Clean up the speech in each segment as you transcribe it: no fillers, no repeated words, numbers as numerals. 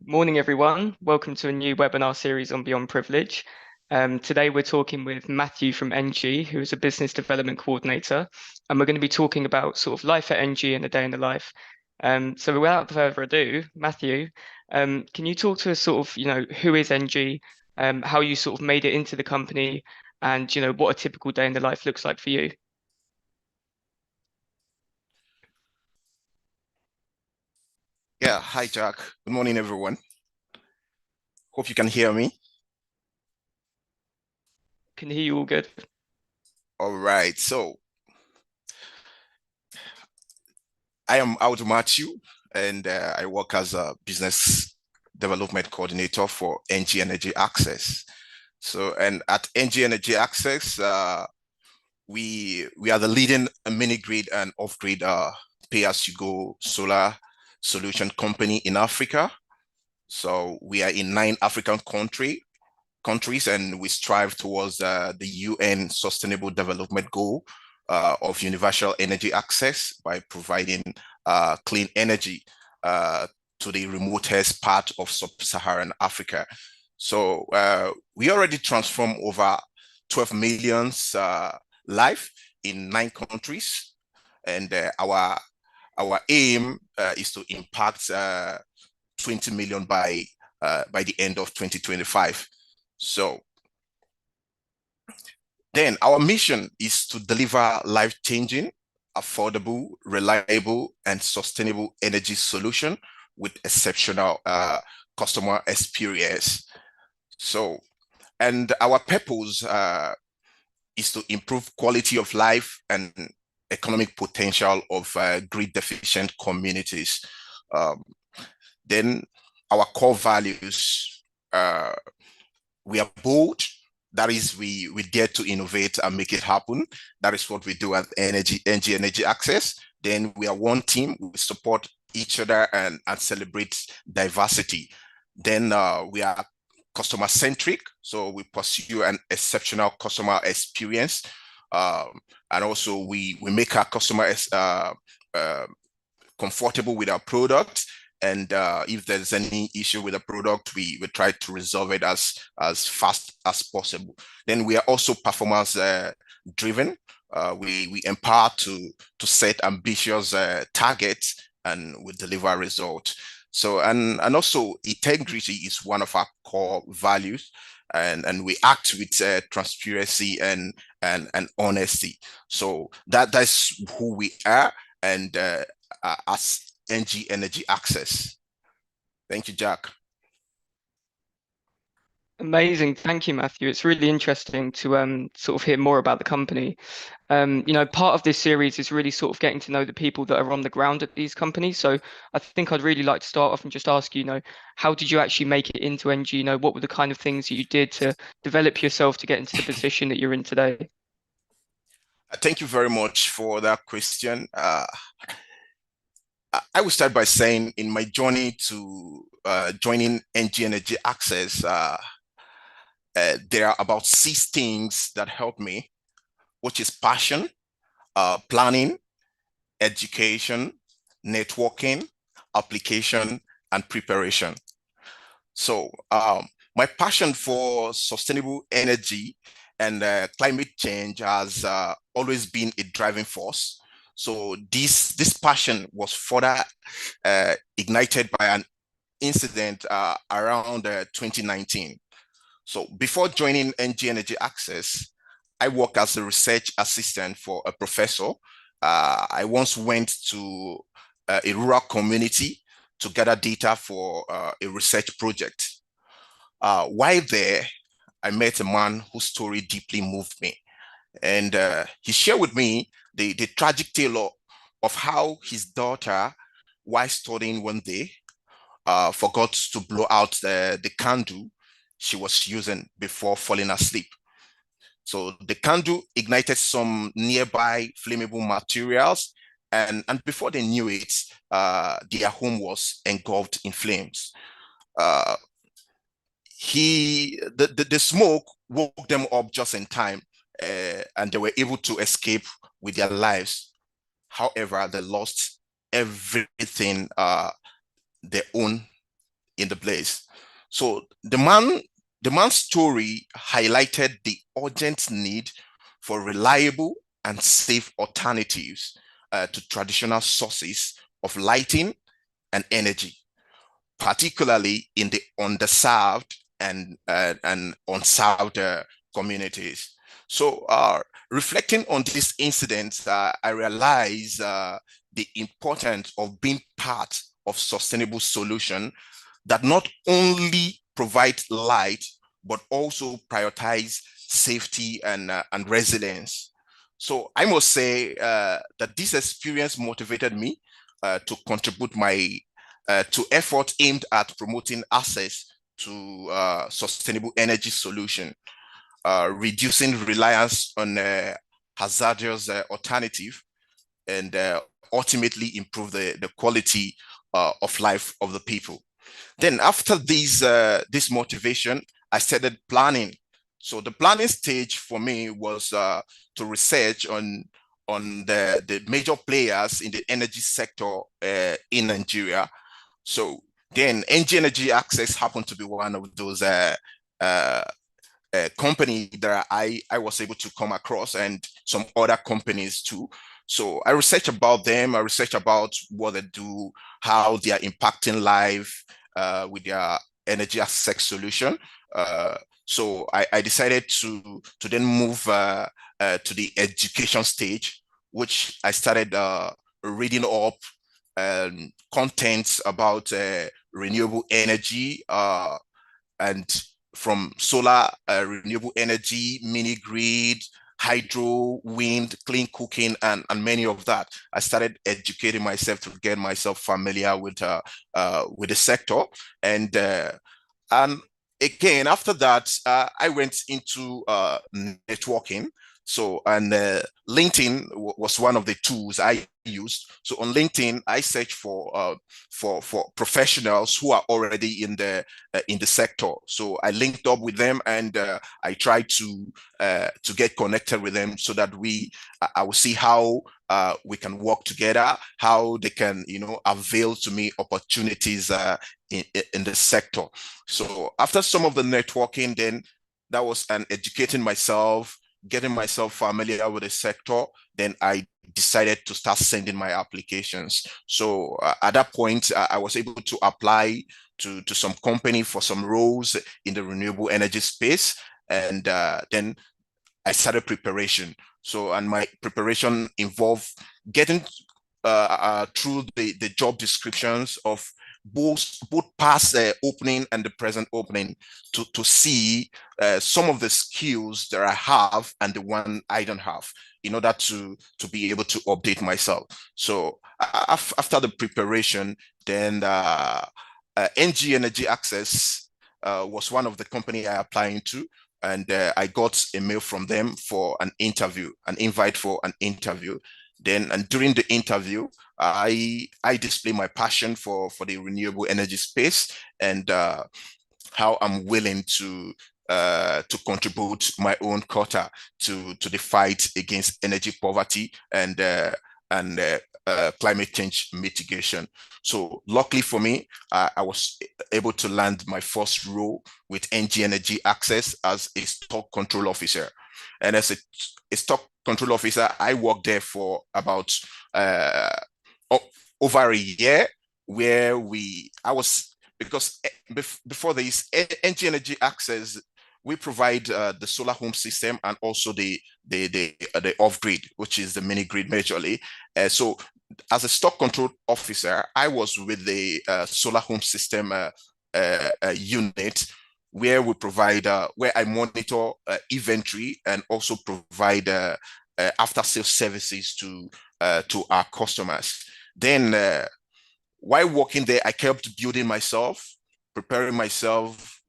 Morning, everyone. Welcome to a new webinar series on Beyond Privilege. Today, we're talking with Matthew from Engie, who is a business development coordinator, and we're going to be talking about sort of life at Engie and a day in the life. So, without further ado, Matthew, can you talk to us sort of, who is Engie, how you sort of made it into the company, and what a typical day in the life looks like for you? Yeah, hi Jack. Good morning, everyone. Hope you can hear me. Can hear you all good? All right. So I am Audu Mathew, and I work as a business development coordinator for Engie Energy Access. So, and at Engie Energy Access, we are the leading mini grid and off grid pay-as-you-go solar solution company in Africa. So we are in 9 African countries, and we strive towards the UN Sustainable Development Goal of universal energy access by providing clean energy to the remotest part of sub-Saharan Africa. So we already transformed over 12 million life in 9 countries, and our aim is to impact 20 million by the end of 2025. So then our mission is to deliver life-changing, affordable, reliable, and sustainable energy solution with exceptional customer experience. So, and our purpose is to improve quality of life and economic potential of grid deficient communities. Um, then our core values, we are bold. That is, we dare to innovate and make it happen. That is what we do at Engie Energy Access. Then we are one team. We support each other and celebrate diversity. Then we are customer centric. So we pursue an exceptional customer experience. And also we make our customers comfortable with our product. And if there's any issue with the product, we try to resolve it as fast as possible. Then we are also performance driven. We empower to set ambitious targets, and we deliver results. So and also integrity is one of our core values, and we act with transparency and honesty. So that's who we are, and as Engie Energy Access. Thank you, Jack. Amazing. Thank you, Matthew. It's really interesting to sort of hear more about the company. Part of this series is really sort of getting to know the people that are on the ground at these companies. So I think I'd really like to start off and just ask you, how did you actually make it into Engie? What were the kind of things that you did to develop yourself to get into the position that you're in today? Thank you very much for that question. I will start by saying in my journey to joining Engie Energy Access, there are about 6 things that help me, which is passion, planning, education, networking, application, and preparation. So my passion for sustainable energy and climate change has always been a driving force. So this passion was further ignited by an incident around 2019. So before joining Engie Energy Access, I worked as a research assistant for a professor. I once went to a rural community to gather data for a research project. While there, I met a man whose story deeply moved me. And he shared with me the tragic tale of how his daughter, while studying one day, forgot to blow out the candle she was using before falling asleep. So the candle ignited some nearby flammable materials, and before they knew it, their home was engulfed in flames. Uh, the smoke woke them up just in time, and they were able to escape with their lives. However, they lost everything they own in the place. So the man's story highlighted the urgent need for reliable and safe alternatives to traditional sources of lighting and energy, particularly in the underserved and unserved communities. So, reflecting on this incident, I realize the importance of being part of sustainable solution that not only provide light but also prioritize safety and resilience. So I must say that this experience motivated me to contribute my to effort aimed at promoting access to sustainable energy solution, reducing reliance on hazardous alternative, and ultimately improve the quality of life of the people. Then after this motivation, I started planning. So the planning stage for me was to research on the major players in the energy sector in Nigeria. So then Engie Energy Access happened to be one of those uh, company that I was able to come across, and some other companies too. So I research about them, I research about what they do, how they are impacting life with their energy access solution. So I decided to then move to the education stage, which I started reading up contents about renewable energy and from solar, renewable energy, mini grid, hydro, wind, clean cooking, and many of that. I started educating myself to get myself familiar with the sector, and and again after that, I went into networking. So and LinkedIn was one of the tools I used. So on LinkedIn, I searched for professionals who are already in the sector. So I linked up with them, and I tried to get connected with them so that I will see how we can work together, how they can avail to me opportunities in the sector. So after some of the networking, then that was an educating myself, getting myself familiar with the sector. Then I decided to start sending my applications. So at that point, I was able to apply to some company for some roles in the renewable energy space. And then I started preparation. So, and my preparation involved getting through the job descriptions of both past opening and the present opening to see some of the skills that I have and the one I don't have, in order to be able to update myself. So after the preparation, then Engie Energy Access was one of the company I applied to, and I got a mail from them for an interview, an invite for an interview. Then, and during the interview, I display my passion for the renewable energy space, and how I'm willing to contribute my own quota to the fight against energy poverty and climate change mitigation. So luckily for me, I was able to land my first role with Engie Energy Access as a stock control officer. And as a stock control officer, I worked there for about over a year, where I was, because before this Engie Energy Access, we provide the solar home system and also the off grid, which is the mini grid majorly. So as a stock control officer, I was with the solar home system unit, where we provide where I monitor inventory and also provide after sales services to our customers. Then while working there, I kept building myself, preparing myself,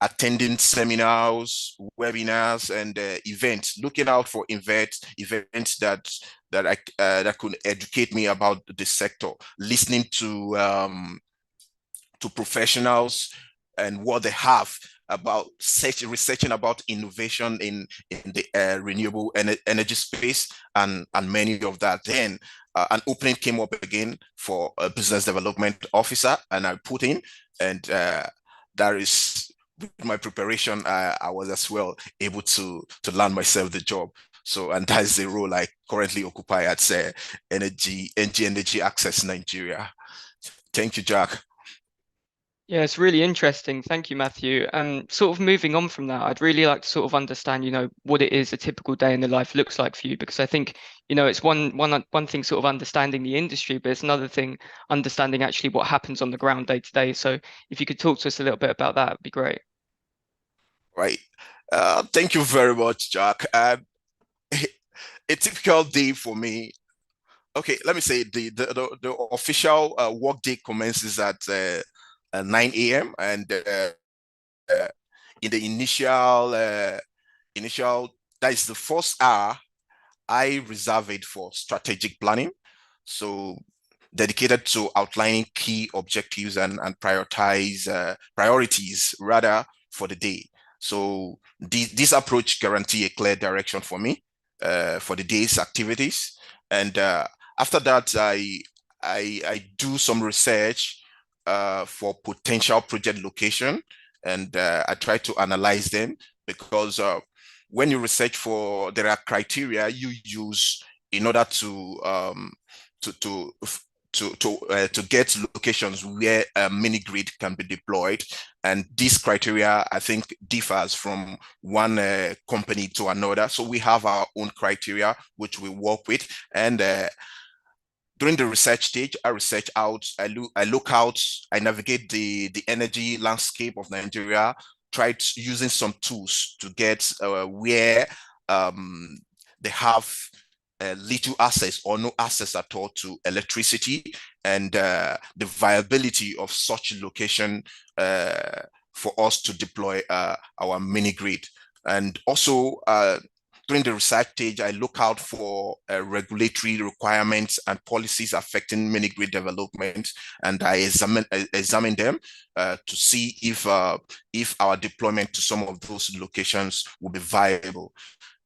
attending seminars, webinars, and events, looking out for events that could educate me about the sector, listening to professionals and what they have about researching about innovation in the renewable energy space and many of that. Then an opening came up again for a business development officer, and I put in, and that is with my preparation, I was as well able to land myself the job. So, and that is the role I currently occupy at Engie Energy Access Nigeria. Thank you, Jack. Yeah, it's really interesting. Thank you, Matthew. Sort of moving on from that, I'd really like to sort of understand, what it is a typical day in the life looks like for you, because I think, it's one thing sort of understanding the industry, but it's another thing understanding actually what happens on the ground day to day. So if you could talk to us a little bit about that, it'd be great. Right. Thank you very much, Jack. A typical day for me. Okay, let me say the official work day commences at 9 a.m. and in the initial, that is the first hour, I reserve it for strategic planning. So dedicated to outlining key objectives and priorities rather for the day. So this approach guarantee a clear direction for me for the day's activities. And after that, I do some research for potential project location, and I try to analyze them because when you research for, there are criteria you use in order to to to get locations where a mini grid can be deployed. And this criteria, I think, differs from one company to another. So we have our own criteria, which we work with. And during the research stage, I research out, I look out, I navigate the energy landscape of Nigeria, try using some tools to get where they have little access or no access at all to electricity, and the viability of such location for us to deploy our mini grid. And also during the research stage, I look out for regulatory requirements and policies affecting mini grid development, and I examine them to see if our deployment to some of those locations will be viable.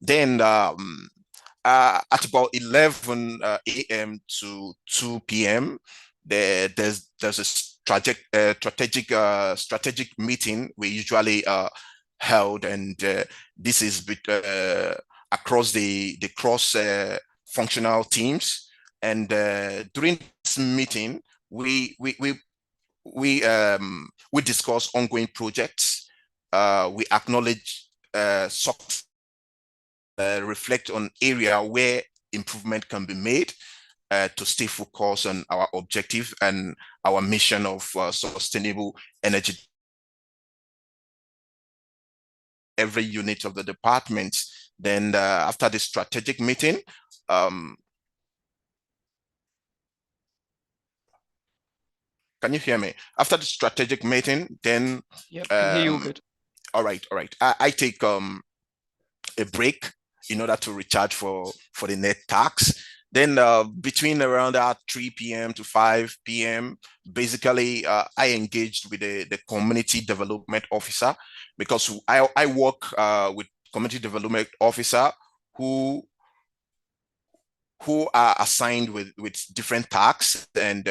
Then at about 11 a.m. to 2 p.m., there's a strategic meeting we usually held, and this is across the cross functional teams. And during this meeting, we discuss ongoing projects. We acknowledge success, reflect on area where improvement can be made to stay focused on our objective and our mission of sustainable energy. Every unit of the department. Then after the strategic meeting, can you hear me? After the strategic meeting, then Yep, can hear you all good. All right. I take a break in order to recharge for the net tax. Then between around 3 p.m. to 5 p.m., basically I engaged with the community development officer, because I work with community development officer who are assigned with different tasks, and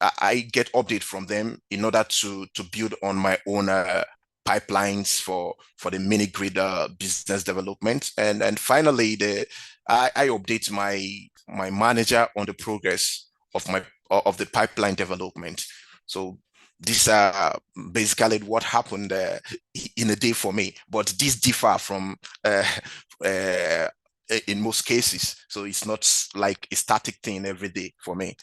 I get update from them in order to build on my own pipelines for the mini grid business development. And finally, I update my manager on the progress of the pipeline development. So this basically what happened in a day for me, but this differ from in most cases. So it's not like a static thing every day for me.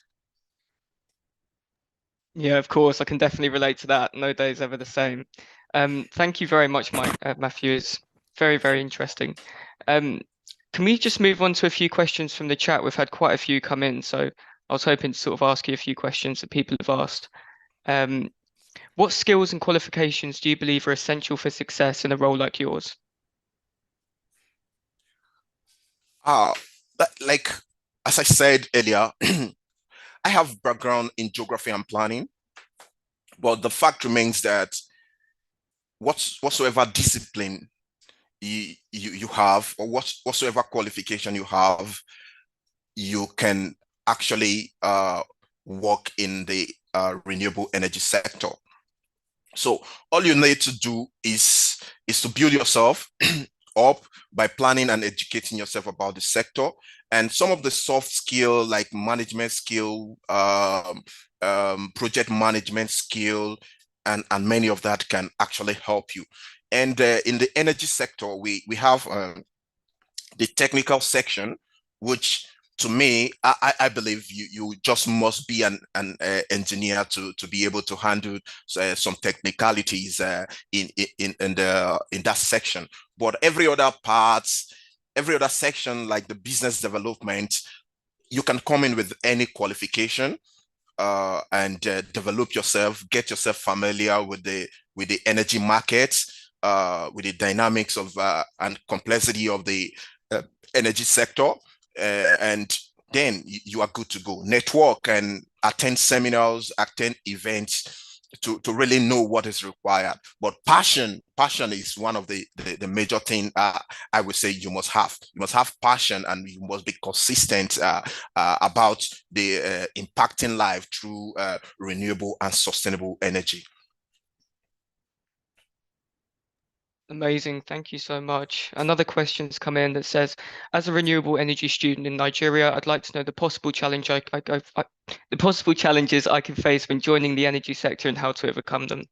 Yeah, of course, I can definitely relate to that. No day's ever the same. Thank you very much, Matthew. It's very, very interesting. Can we just move on to a few questions from the chat? We've had quite a few come in, so I was hoping to sort of ask you a few questions that people have asked. What skills and qualifications do you believe are essential for success in a role like yours? Like as I said earlier, I have background in geography and planning, but the fact remains that whatsoever discipline you have, or whatsoever qualification you have, you can actually work in the renewable energy sector. So all you need to do is to build yourself up by planning and educating yourself about the sector, and some of the soft skill like management skill, project management skill, and many of that can actually help you. And in the energy sector, we have the technical section, which to me, I believe you just must be an engineer to be able to handle some technicalities in that section. But every other parts, every other section, like the business development, you can come in with any qualification and develop yourself, get yourself familiar with the energy markets, with the dynamics of and complexity of the energy sector, and then you are good to go. Network and attend seminars, attend events to really know what is required. But passion is one of the major thing I would say you must have. You must have passion, and you must be consistent about the impacting life through renewable and sustainable energy. Amazing. Thank you so much. Another question's come in that says, as a renewable energy student in Nigeria, I'd like to know the possible the possible challenges I can face when joining the energy sector and how to overcome them.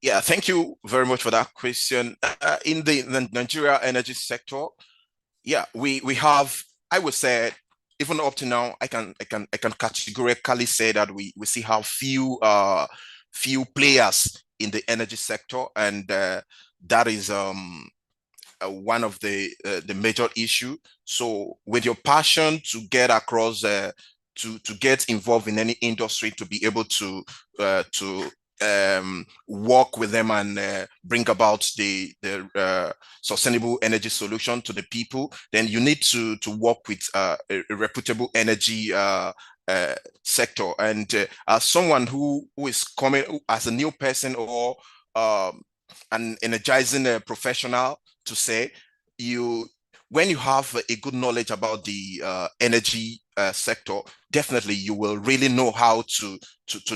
Yeah, thank you very much for that question. In the Nigeria energy sector, yeah, we have, I would say, even up to now, I can categorically say that we see how few players in the energy sector, and that is one of the major issue. So with your passion to get across, to get involved in any industry, to be able to work with them and bring about the sustainable energy solution to the people, then you need to work with a reputable energy sector. And as someone who is coming as a new person, or an energizing professional, to say, you when you have a good knowledge about the energy sector, definitely you will really know how to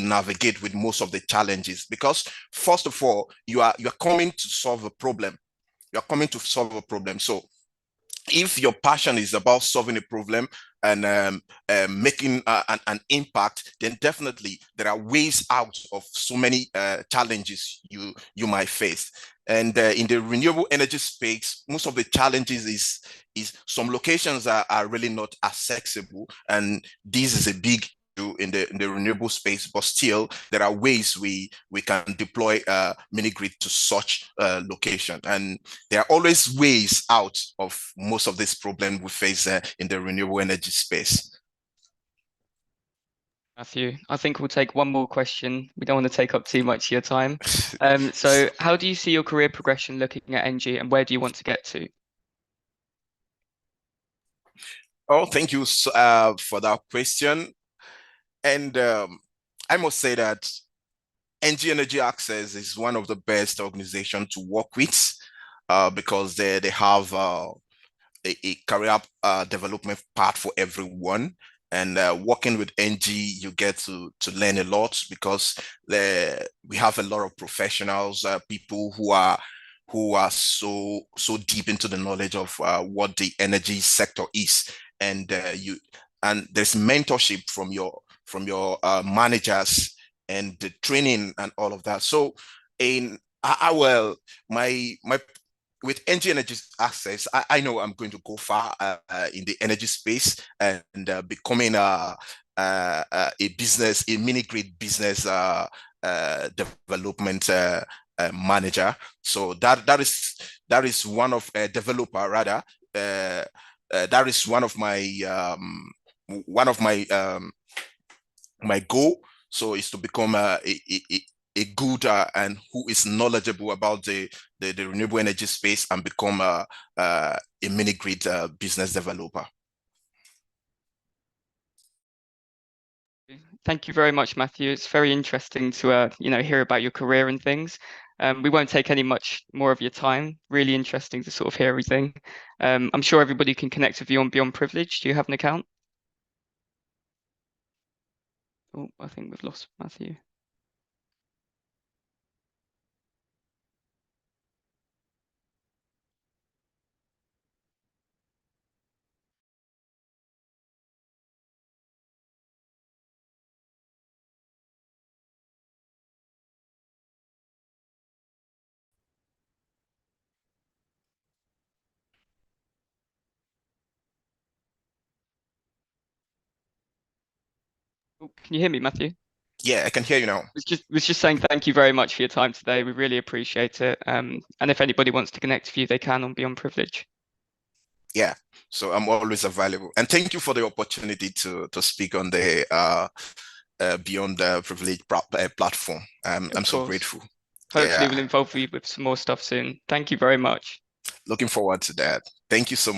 navigate with most of the challenges. Because first of all, you are coming to solve a problem. You are coming to solve a problem. So if your passion is about solving a problem and making an impact, then definitely there are ways out of so many challenges you might face. And in the renewable energy space, most of the challenges is some locations are really not accessible, and this is a big in the renewable space. But still, there are ways we can deploy mini grid to such location, and there are always ways out of most of this problem we face in the renewable energy space. Matthew, I think we'll take one more question. We don't want to take up too much of your time. So how do you see your career progression looking at Engie, and where do you want to get to? Oh, thank you for that question. And I must say that Engie Energy Access is one of the best organizations to work with because they have a career development path for everyone. And working with Engie, you get to learn a lot, because we have a lot of professionals, people who are so deep into the knowledge of what the energy sector is, and there's mentorship from your managers, and the training and all of that. So in well, my with Engie Energy Access, I know I'm going to go far in the energy space, and becoming a business, a mini grid business development manager. So that is one of a developer rather. That is one of my goal. So is to become a good and who is knowledgeable about the renewable energy space, and become a mini grid business developer. Thank you very much, Matthew. It's very interesting to hear about your career and things. We won't take any much more of your time. Really interesting to sort of hear everything. I'm sure everybody can connect with you on Beyond Privilege. Do you have an account? Oh, I think we've lost Matthew. Oh, can you hear me, Matthew? Yeah, I can hear you now. Was just saying thank you very much for your time today. We really appreciate it. And if anybody wants to connect with you, they can on Beyond Privilege. Yeah, so I'm always available. And thank you for the opportunity to speak on the Beyond the Privilege platform. Of I'm so course. grateful. Hopefully Yeah, we'll involve you with some more stuff soon. Thank you very much. looking forward to that. Thank you so much.